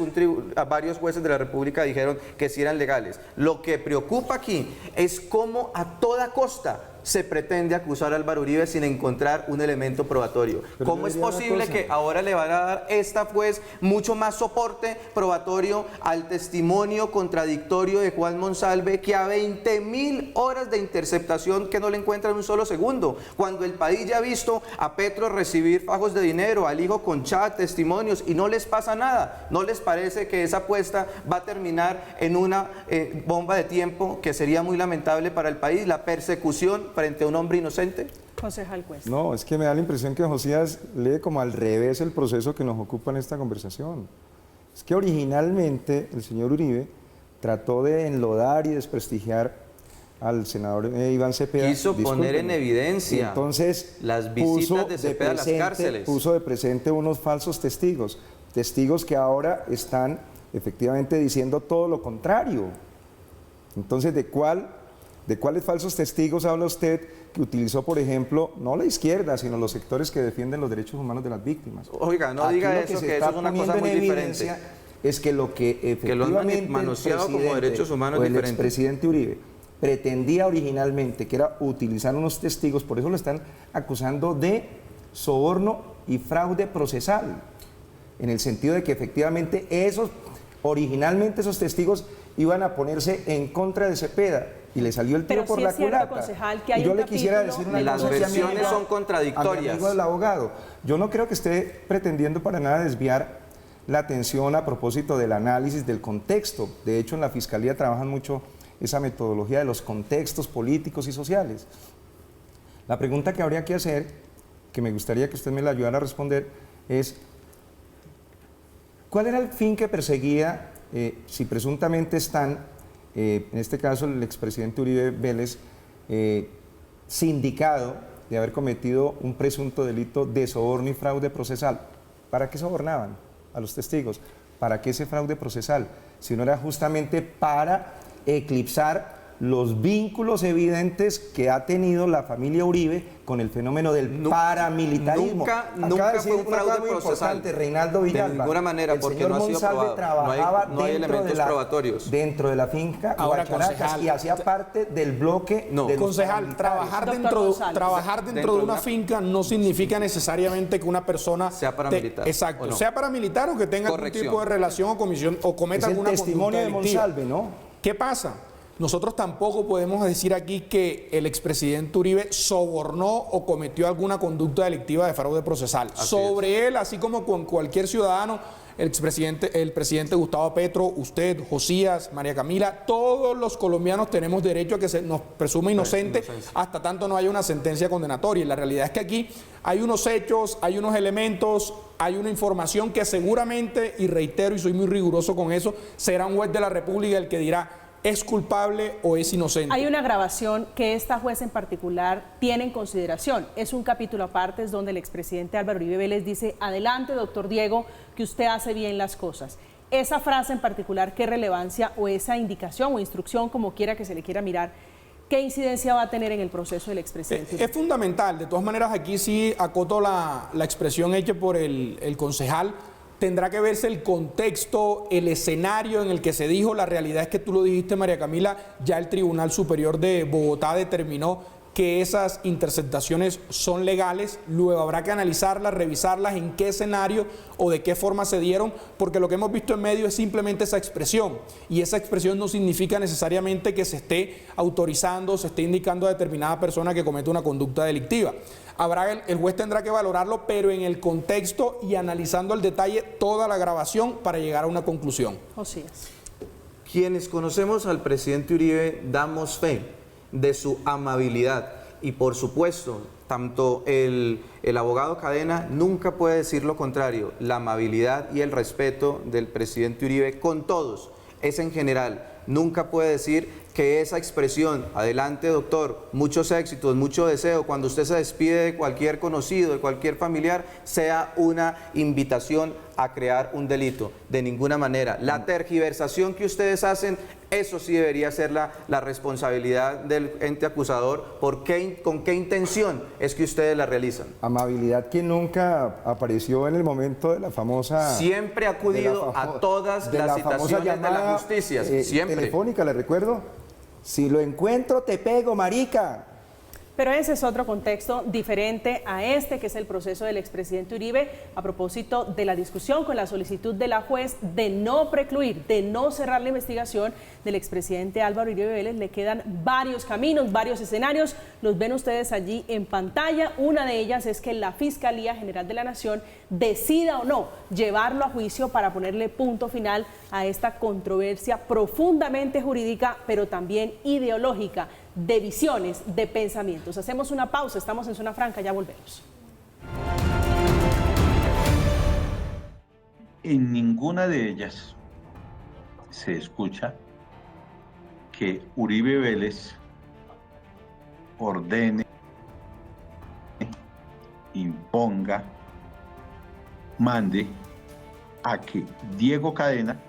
varios jueces de la República dijeron que sí eran legales. Lo que preocupa aquí es cómo a toda costa se pretende acusar a Álvaro Uribe sin encontrar un elemento probatorio. Pero ¿Cómo es posible que ahora le van a dar esta juez mucho más soporte probatorio al testimonio contradictorio de Juan Monsalve, que a 20.000 horas de interceptación que no le encuentran un solo segundo? Cuando el país ya ha visto a Petro recibir fajos de dinero, al hijo con chat, testimonios, y no les pasa nada. ¿No les parece que esa apuesta va a terminar en una bomba de tiempo que sería muy lamentable para el país? La persecución frente a un hombre inocente. Concejal Cuesta. No, es que me da la impresión que Josías lee como al revés el proceso que nos ocupa en esta conversación. Es que originalmente el señor Uribe trató de enlodar y desprestigiar al senador Iván Cepeda. Quiso poner en evidencia entonces, las visitas de Cepeda a las cárceles. Puso de presente unos falsos testigos, testigos que ahora están efectivamente diciendo todo lo contrario. Entonces, ¿de cuáles falsos testigos habla usted que utilizó, por ejemplo, no la izquierda, sino los sectores que defienden los derechos humanos de las víctimas? Oiga, no diga eso, que eso es una cosa muy diferente. Es que lo que efectivamente lo han manoseado como derechos humanos el expresidente Uribe pretendía originalmente, que era utilizar unos testigos, por eso lo están acusando de soborno y fraude procesal, en el sentido de que efectivamente originalmente esos testigos iban a ponerse en contra de Cepeda y le salió el tiro por la culata. Concejal, que hay y yo le quisiera decir una las cosa, versiones son a mi contradictorias. amigo el abogado, yo no creo que esté pretendiendo para nada desviar la atención a propósito del análisis del contexto. De hecho, en la Fiscalía trabajan mucho esa metodología de los contextos políticos y sociales. La pregunta que habría que hacer, que me gustaría que usted me la ayudara a responder, es ¿cuál era el fin que perseguía, si presuntamente están, en este caso el expresidente Uribe Vélez, sindicado de haber cometido un presunto delito de soborno y fraude procesal? ¿Para qué sobornaban a los testigos? ¿Para qué ese fraude procesal? Si no era justamente para eclipsar los vínculos evidentes que ha tenido la familia Uribe con el fenómeno del paramilitarismo. Nunca fue un fraude procesal. Reinaldo Villalba. De ninguna manera, porque no ha sido probado. No hay elementos probatorios. Dentro de la finca Guacharacas y hacía parte del bloque de los concejal, trabajar dentro de una finca no significa necesariamente que una persona sea paramilitar. Exacto, sea paramilitar o que tenga algún tipo de relación o comisión o cometa alguna conducta testimonio de delictiva. Monsalve, ¿no? ¿Qué pasa? Nosotros tampoco podemos decir aquí que el expresidente Uribe sobornó o cometió alguna conducta delictiva de fraude procesal. Él, así como con cualquier ciudadano, el presidente Gustavo Petro, usted, Josías, María Camila, todos los colombianos tenemos derecho a que se nos presuma inocente hasta tanto no haya una sentencia condenatoria. Y la realidad es que aquí hay unos hechos, hay unos elementos, hay una información que seguramente, y reitero y soy muy riguroso con eso, será un juez de la República el que dirá ¿es culpable o es inocente? Hay una grabación que esta juez en particular tiene en consideración. Es un capítulo aparte, es donde el expresidente Álvaro Uribe Vélez dice: adelante, doctor Diego, que usted hace bien las cosas. Esa frase en particular, ¿qué relevancia o esa indicación o instrucción, como quiera que se le quiera mirar, qué incidencia va a tener en el proceso del expresidente? Es fundamental. De todas maneras, aquí sí acoto la expresión hecha por el concejal. Tendrá que verse el contexto, el escenario en el que se dijo. La realidad es que tú lo dijiste, María Camila, ya el Tribunal Superior de Bogotá determinó que esas interceptaciones son legales. Luego habrá que analizarlas, revisarlas, en qué escenario o de qué forma se dieron, porque lo que hemos visto en medio es simplemente esa expresión, y esa expresión no significa necesariamente que se esté autorizando, se esté indicando a determinada persona que comete una conducta delictiva. El juez tendrá que valorarlo, pero en el contexto y analizando al detalle toda la grabación para llegar a una conclusión. Josías. Quienes conocemos al presidente Uribe damos fe de su amabilidad y, por supuesto, tanto el abogado Cadena nunca puede decir lo contrario. La amabilidad y el respeto del presidente Uribe con todos es en general. Nunca puede decir que esa expresión, adelante doctor, muchos éxitos, mucho deseo, cuando usted se despide de cualquier conocido, de cualquier familiar, sea una invitación a crear un delito. De ninguna manera. La tergiversación que ustedes hacen, eso sí debería ser la responsabilidad del ente acusador. ¿Con qué intención es que ustedes la realizan? Amabilidad que nunca apareció en el momento de la famosa... Siempre ha acudido a todas las citaciones de la justicia, siempre. Telefónica, le recuerdo. Si lo encuentro, te pego, marica. Pero ese es otro contexto diferente a este, que es el proceso del expresidente Uribe, a propósito de la discusión con la solicitud de la juez de no precluir, de no cerrar la investigación del expresidente Álvaro Uribe Vélez. Le quedan varios caminos, varios escenarios, los ven ustedes allí en pantalla. Una de ellas es que la Fiscalía General de la Nación decida o no llevarlo a juicio para ponerle punto final a esta controversia profundamente jurídica, pero también ideológica, de visiones, de pensamientos. Hacemos una pausa, estamos en Zona Franca, ya volvemos. En ninguna de ellas se escucha que Uribe Vélez ordene, imponga, mande a que Diego Cadena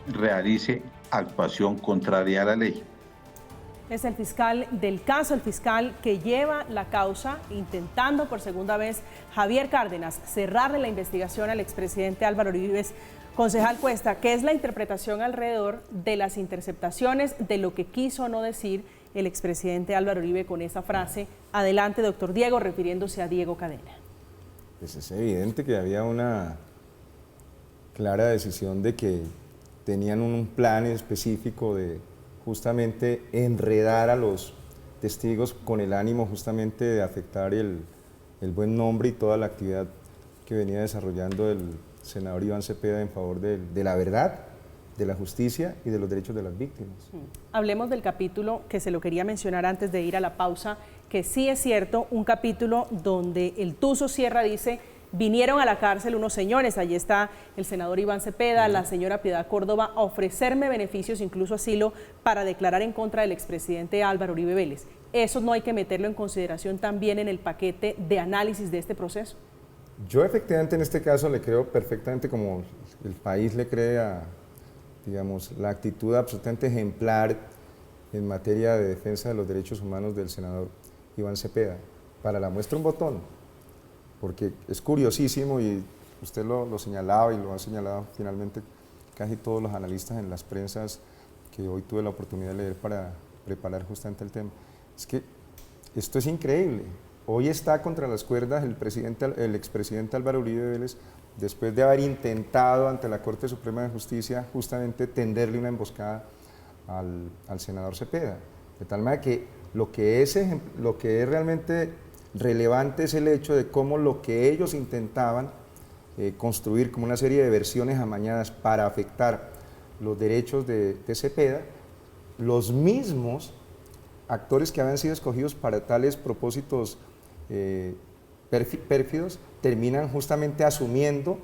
realice actuación contraria a la ley. Es el fiscal del caso, el fiscal que lleva la causa, intentando por segunda vez Javier Cárdenas cerrarle la investigación al expresidente Álvaro Uribe. Concejal Cuesta, ¿qué es la interpretación alrededor de las interceptaciones, de lo que quiso o no decir el expresidente Álvaro Uribe con esa frase? Adelante, doctor Diego, refiriéndose a Diego Cadena. Pues es evidente que había una clara decisión de que tenían un plan específico de justamente enredar a los testigos con el ánimo justamente de afectar el buen nombre y toda la actividad que venía desarrollando el senador Iván Cepeda en favor de la verdad, de la justicia y de los derechos de las víctimas. Hablemos del capítulo que se lo quería mencionar antes de ir a la pausa, que sí es cierto, un capítulo donde el Tuzo Sierra dice: vinieron a la cárcel unos señores, allí está el senador Iván Cepeda, la señora Piedad Córdoba, a ofrecerme beneficios, incluso asilo, para declarar en contra del expresidente Álvaro Uribe Vélez. ¿Eso no hay que meterlo en consideración también en el paquete de análisis de este proceso? Yo efectivamente en este caso le creo perfectamente, como el país le cree a, digamos, la actitud absolutamente ejemplar en materia de defensa de los derechos humanos del senador Iván Cepeda. Para la muestra un botón, porque es curiosísimo y usted lo señalaba y lo han señalado finalmente casi todos los analistas en las prensas que hoy tuve la oportunidad de leer para preparar justamente el tema. Es que esto es increíble. Hoy está contra las cuerdas el expresidente Álvaro Uribe Vélez, después de haber intentado ante la Corte Suprema de Justicia justamente tenderle una emboscada al senador Cepeda. De tal manera que lo que es realmente relevante es el hecho de cómo lo que ellos intentaban construir como una serie de versiones amañadas para afectar los derechos de Cepeda, los mismos actores que habían sido escogidos para tales propósitos pérfidos terminan justamente asumiendo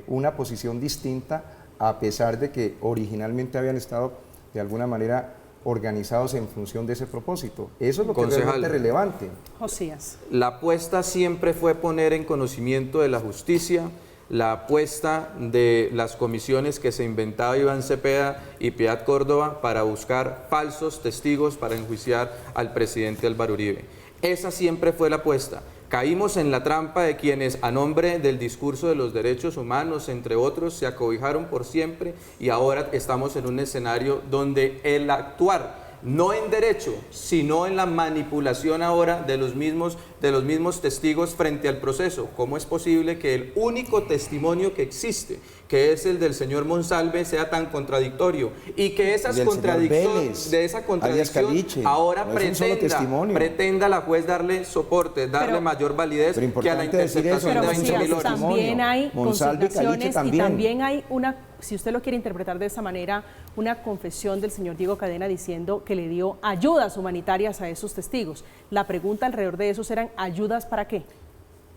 una posición distinta, a pesar de que originalmente habían estado de alguna manera organizados en función de ese propósito. Eso es lo que es realmente relevante. Josías. La apuesta siempre fue poner en conocimiento de la justicia, la apuesta de las comisiones que se inventaba Iván Cepeda y Piedad Córdoba para buscar falsos testigos para enjuiciar al presidente Álvaro Uribe. Esa siempre fue la apuesta. Caímos en la trampa de quienes, a nombre del discurso de los derechos humanos, entre otros, se acobijaron por siempre, y ahora estamos en un escenario donde el actuar no en derecho, sino en la manipulación ahora de los mismos testigos frente al proceso. ¿Cómo es posible que el único testimonio que existe, que es el del señor Monsalve, sea tan contradictorio y que esas contradicciones, de esa contradicción Caliche, ahora no pretenda la juez darle soporte, darle mayor validez que a la interceptación de 20.000 horas? También hay consignaciones y también. también hay una, si usted lo quiere interpretar de esa manera, una confesión del señor Diego Cadena diciendo que le dio ayudas humanitarias a esos testigos. La pregunta alrededor de eso eran: ¿ayudas para qué?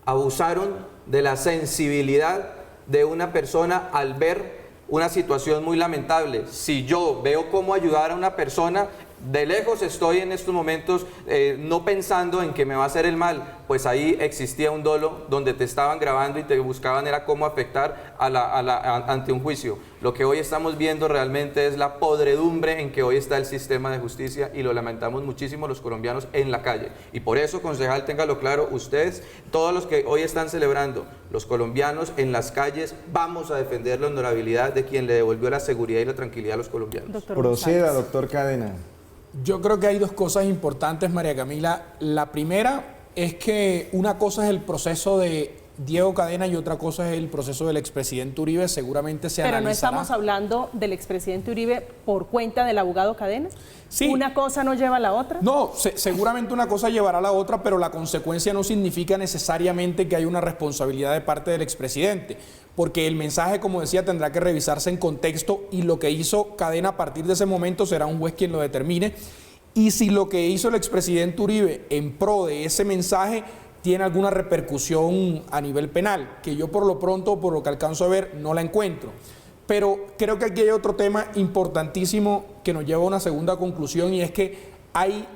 Abusaron de la sensibilidad de una persona al ver una situación muy lamentable. Si yo veo cómo ayudar a una persona, de lejos estoy en estos momentos no pensando en que me va a hacer el mal, pues ahí existía un dolo donde te estaban grabando y te buscaban era cómo afectar ante un juicio. Lo que hoy estamos viendo realmente es la podredumbre en que hoy está el sistema de justicia, y lo lamentamos muchísimo los colombianos en la calle. Y por eso, concejal, téngalo claro, ustedes, todos los que hoy están celebrando, los colombianos en las calles, vamos a defender la honorabilidad de quien le devolvió la seguridad y la tranquilidad a los colombianos. Proceda, doctor Cadena. Yo creo que hay dos cosas importantes, María Camila. La primera es que una cosa es el proceso de Diego Cadena y otra cosa es el proceso del expresidente Uribe. Seguramente se analizará. Pero no estamos hablando del expresidente Uribe por cuenta del abogado Cadena. Sí. ¿Una cosa no lleva a la otra? No, seguramente una cosa llevará a la otra, pero la consecuencia no significa necesariamente que haya una responsabilidad de parte del expresidente, porque el mensaje, como decía, tendrá que revisarse en contexto, y lo que hizo Cadena a partir de ese momento será un juez quien lo determine. Y si lo que hizo el expresidente Uribe en pro de ese mensaje tiene alguna repercusión a nivel penal, que yo por lo pronto, por lo que alcanzo a ver, no la encuentro. Pero creo que aquí hay otro tema importantísimo que nos lleva a una segunda conclusión, y es que hay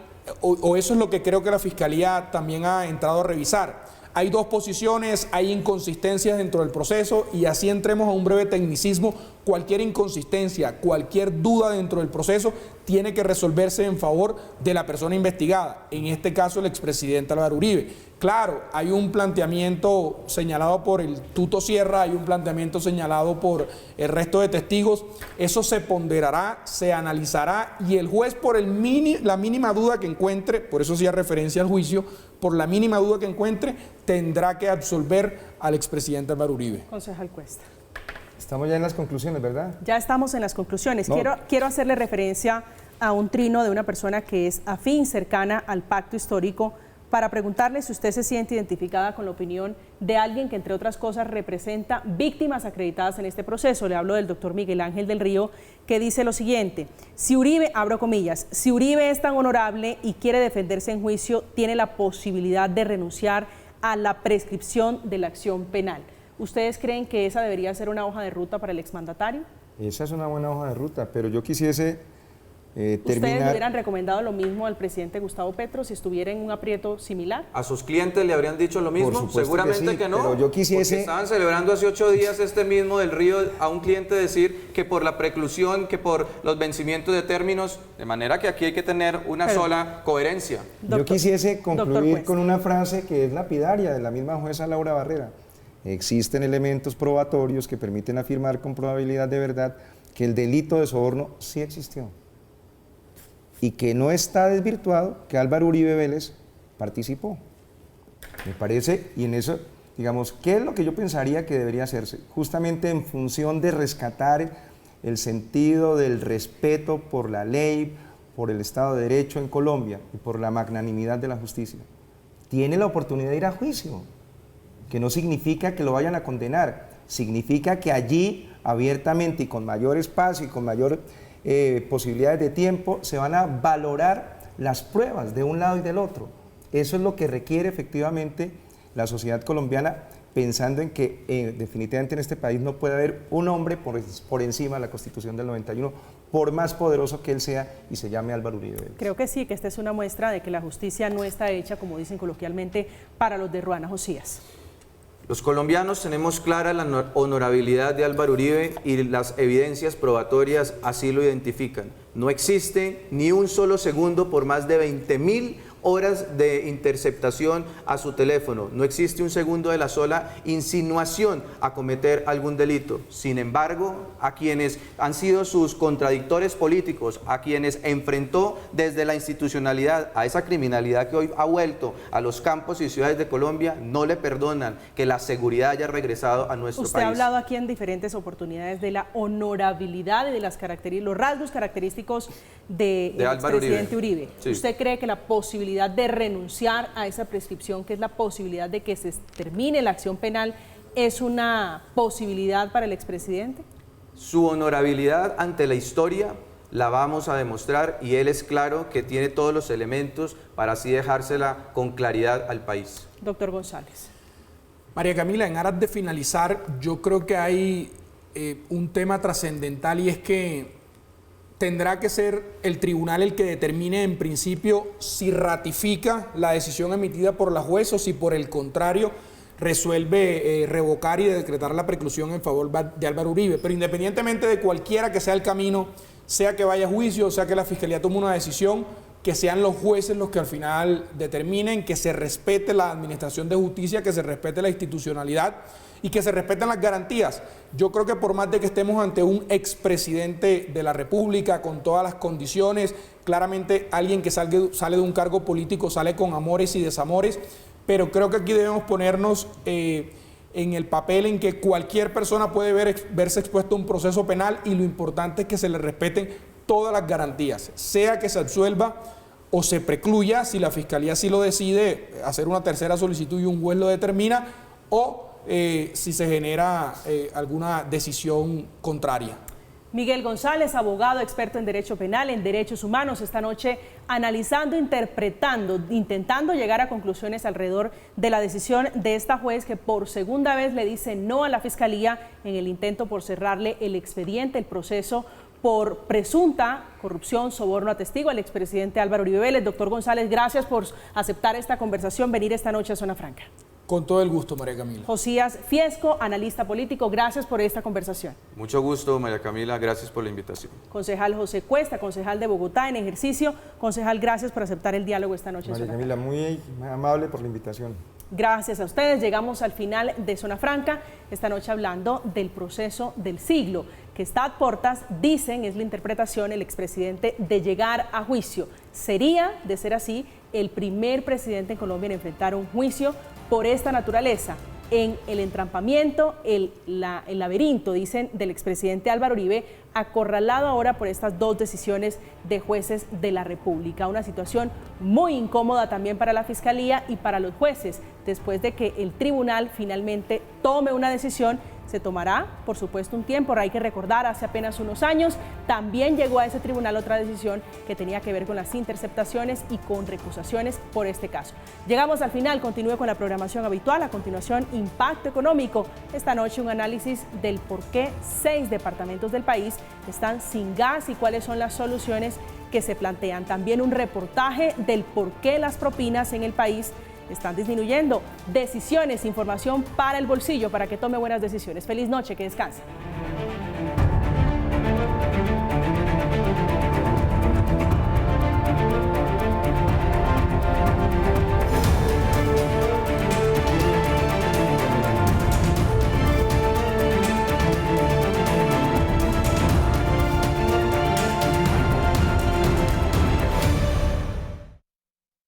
o eso es lo que creo que la Fiscalía también ha entrado a revisar. Hay dos posiciones, hay inconsistencias dentro del proceso y así entremos a un breve tecnicismo. Cualquier inconsistencia, cualquier duda dentro del proceso tiene que resolverse en favor de la persona investigada, en este caso el expresidente Álvaro Uribe. Claro, hay un planteamiento señalado por el Tuto Sierra, hay un planteamiento señalado por el resto de testigos, eso se ponderará, se analizará y el juez por la mínima duda que encuentre, por eso hacía referencia al juicio, por la mínima duda que encuentre, tendrá que absolver al expresidente Álvaro Uribe. Concejal Cuesta. Estamos ya en las conclusiones, ¿verdad? Ya estamos en las conclusiones. No. Quiero hacerle referencia a un trino de una persona que es afín, cercana al pacto histórico, para preguntarle si usted se siente identificada con la opinión de alguien que, entre otras cosas, representa víctimas acreditadas en este proceso. Le hablo del doctor Miguel Ángel del Río, que dice lo siguiente: si Uribe, abro comillas, si Uribe es tan honorable y quiere defenderse en juicio, tiene la posibilidad de renunciar a la prescripción de la acción penal. ¿Ustedes creen que esa debería ser una hoja de ruta para el exmandatario? Esa es una buena hoja de ruta, pero yo quisiese ¿Ustedes terminar... le hubieran recomendado lo mismo al presidente Gustavo Petro si estuviera en un aprieto similar? ¿A sus clientes le habrían dicho lo mismo? supuesto Seguramente que sí, que no. pero yo quisiese... Porque estaban celebrando hace 8 días este mismo del Río a un cliente decir que por la preclusión, que por los vencimientos de términos, de manera que aquí hay que tener una sola coherencia. Yo quisiese concluir con una frase que es lapidaria de la misma jueza Laura Barrera. Existen elementos probatorios que permiten afirmar con probabilidad de verdad que el delito de soborno sí existió y que no está desvirtuado que Álvaro Uribe Vélez participó. Me parece, y en eso, digamos, ¿qué es lo que yo pensaría que debería hacerse? Justamente en función de rescatar el sentido del respeto por la ley, por el Estado de Derecho en Colombia y por la magnanimidad de la justicia. Tiene la oportunidad de ir a juicio, que no significa que lo vayan a condenar, significa que allí abiertamente y con mayor espacio y con mayor posibilidades de tiempo se van a valorar las pruebas de un lado y del otro. Eso es lo que requiere efectivamente la sociedad colombiana, pensando en que definitivamente en este país no puede haber un hombre por encima de la Constitución del 91, por más poderoso que él sea y se llame Álvaro Uribe Vélez. Creo que sí, que esta es una muestra de que la justicia no está hecha, como dicen coloquialmente, para los de Ruana. Josías. Los colombianos tenemos clara la honorabilidad de Álvaro Uribe y las evidencias probatorias así lo identifican. No existe ni un solo segundo por más de 20.000 horas de interceptación a su teléfono. No existe un segundo de la sola insinuación a cometer algún delito. Sin embargo, a quienes han sido sus contradictores políticos, a quienes enfrentó desde la institucionalidad a esa criminalidad que hoy ha vuelto a los campos y ciudades de Colombia, no le perdonan que la seguridad haya regresado a nuestro país. Usted ha hablado aquí en diferentes oportunidades de la honorabilidad y de los rasgos característicos del expresidente Uribe. Sí. ¿Usted cree que la posibilidad de renunciar a esa prescripción, que es la posibilidad de que se termine la acción penal, es una posibilidad para el expresidente? Su honorabilidad ante la historia la vamos a demostrar y él es claro que tiene todos los elementos para así dejársela con claridad al país. Doctor González. María Camila, en aras de finalizar, yo creo que hay un tema trascendental y es que tendrá que ser el tribunal el que determine en principio si ratifica la decisión emitida por la juez o si por el contrario resuelve revocar y decretar la preclusión en favor de Álvaro Uribe. Pero independientemente de cualquiera que sea el camino, sea que vaya a juicio, sea que la Fiscalía tome una decisión, que sean los jueces los que al final determinen, que se respete la administración de justicia, que se respete la institucionalidad y que se respeten las garantías. Yo creo que por más de que estemos ante un expresidente de la República con todas las condiciones, claramente alguien que sale de un cargo político sale con amores y desamores, pero creo que aquí debemos ponernos en el papel en que cualquier persona puede verse expuesto a un proceso penal y lo importante es que se le respeten todas las garantías, sea que se absuelva o se precluya, si la Fiscalía sí lo decide, hacer una tercera solicitud y un juez lo determina, o si se genera alguna decisión contraria. Miguel González, abogado, experto en Derecho Penal, en Derechos Humanos, esta noche analizando, interpretando, intentando llegar a conclusiones alrededor de la decisión de esta juez que por segunda vez le dice no a la Fiscalía en el intento por cerrarle el expediente, el proceso por presunta corrupción, soborno a testigo al expresidente Álvaro Uribe Vélez. Doctor González, gracias por aceptar esta conversación, venir esta noche a Zona Franca. Con todo el gusto, María Camila. Josías Fiesco, analista político, gracias por esta conversación. Mucho gusto, María Camila, gracias por la invitación. Concejal José Cuesta, concejal de Bogotá en ejercicio. Concejal, gracias por aceptar el diálogo esta noche. María Camila, muy amable por la invitación. Gracias a ustedes. Llegamos al final de Zona Franca, esta noche hablando del proceso del siglo, que está a portas, dicen, es la interpretación, el expresidente, de llegar a juicio. Sería, de ser así, el primer presidente en Colombia en enfrentar un juicio por esta naturaleza, en el entrampamiento, el laberinto, dicen, del expresidente Álvaro Uribe, acorralado ahora por estas dos decisiones de jueces de la República. Una situación muy incómoda también para la Fiscalía y para los jueces, después de que el tribunal finalmente tome una decisión. Se tomará, por supuesto, un tiempo. Hay que recordar, hace apenas unos años también llegó a ese tribunal otra decisión que tenía que ver con las interceptaciones y con recusaciones por este caso. Llegamos al final, continúe con la programación habitual. A continuación, impacto económico. Esta noche un análisis del por qué 6 departamentos del país están sin gas y cuáles son las soluciones que se plantean. También un reportaje del por qué las propinas en el país están disminuyendo. Decisiones, información para el bolsillo, para que tome buenas decisiones. Feliz noche, que descanse.